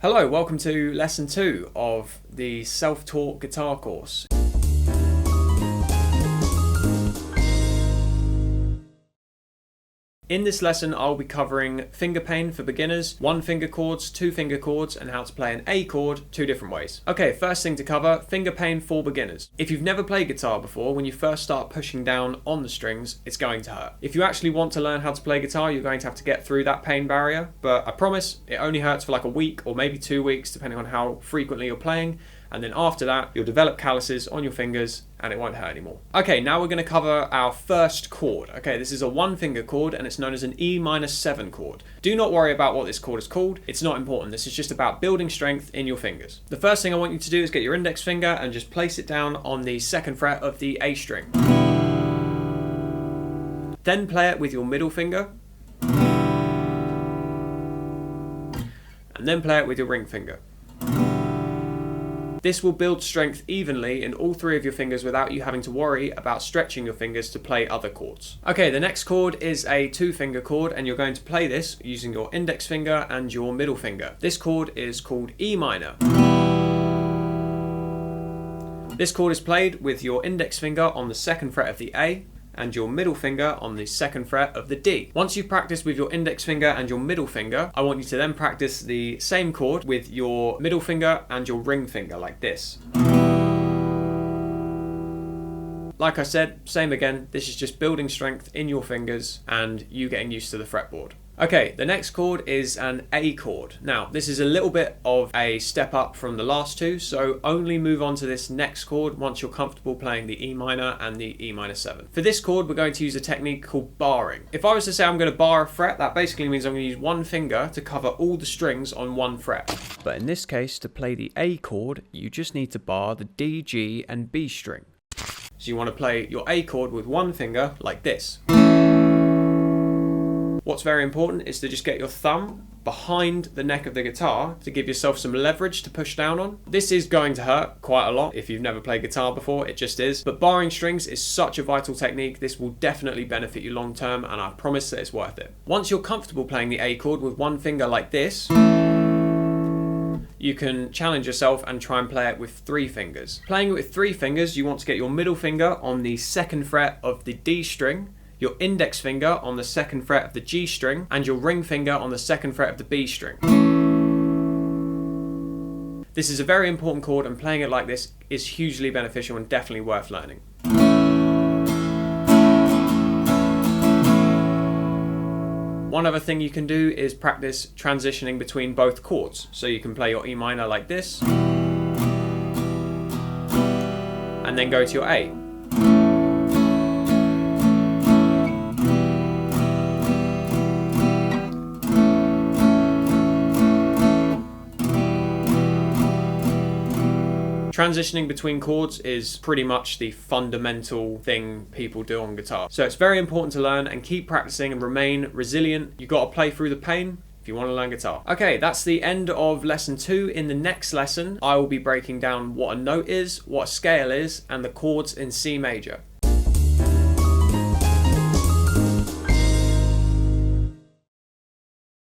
Hello, welcome to lesson 2 of the self-taught guitar course. In this lesson, I'll be covering finger pain for beginners, one finger chords, two finger chords, and how to play an A chord two different ways. Okay, first thing to cover, finger pain for beginners. If you've never played guitar before, when you first start pushing down on the strings, it's going to hurt. If you actually want to learn how to play guitar, you're going to have to get through that pain barrier, but I promise it only hurts for like a week or maybe 2 weeks, depending on how frequently you're playing. And then after that, you'll develop calluses on your fingers and it won't hurt anymore. Okay, now we're going to cover our first chord. Okay, this is a one finger chord and it's known as an E-7 chord. Do not worry about what this chord is called. It's not important. This is just about building strength in your fingers. The first thing I want you to do is get your index finger and just place it down on the second fret of the A string. Then play it with your middle finger. And then play it with your ring finger. This will build strength evenly in all three of your fingers without you having to worry about stretching your fingers to play other chords. Okay, the next chord is a two finger chord and you're going to play this using your index finger and your middle finger. This chord is called E minor. This chord is played with your index finger on the second fret of the A and your middle finger on the second fret of the D. Once you've practiced with your index finger and your middle finger, I want you to then practice the same chord with your middle finger and your ring finger like this. Like I said, same again, this is just building strength in your fingers and you getting used to the fretboard. Okay, the next chord is an A chord. Now, this is a little bit of a step up from the last two, so only move on to this next chord once you're comfortable playing the E minor and the E-7. For this chord, we're going to use a technique called barring. If I was to say I'm going to bar a fret, that basically means I'm going to use one finger to cover all the strings on one fret. But in this case, to play the A chord, you just need to bar the D, G, and B string. So you want to play your A chord with one finger like this. What's very important is to just get your thumb behind the neck of the guitar to give yourself some leverage to push down on. This is going to hurt quite a lot if you've never played guitar before, it just is. But barring strings is such a vital technique, this will definitely benefit you long term and I promise that it's worth it. Once you're comfortable playing the A chord with one finger like this, you can challenge yourself and try and play it with three fingers. Playing it with three fingers, you want to get your middle finger on the second fret of the D string, your index finger on the second fret of the G string, and your ring finger on the second fret of the B string. This is a very important chord and playing it like this is hugely beneficial and definitely worth learning. One other thing you can do is practice transitioning between both chords. So you can play your E minor like this, and then go to your A. Transitioning between chords is pretty much the fundamental thing people do on guitar. So it's very important to learn and keep practicing and remain resilient. You've got to play through the pain if you want to learn guitar. Okay, that's the end of lesson 2. In the next lesson, I will be breaking down what a note is, what a scale is, and the chords in C major.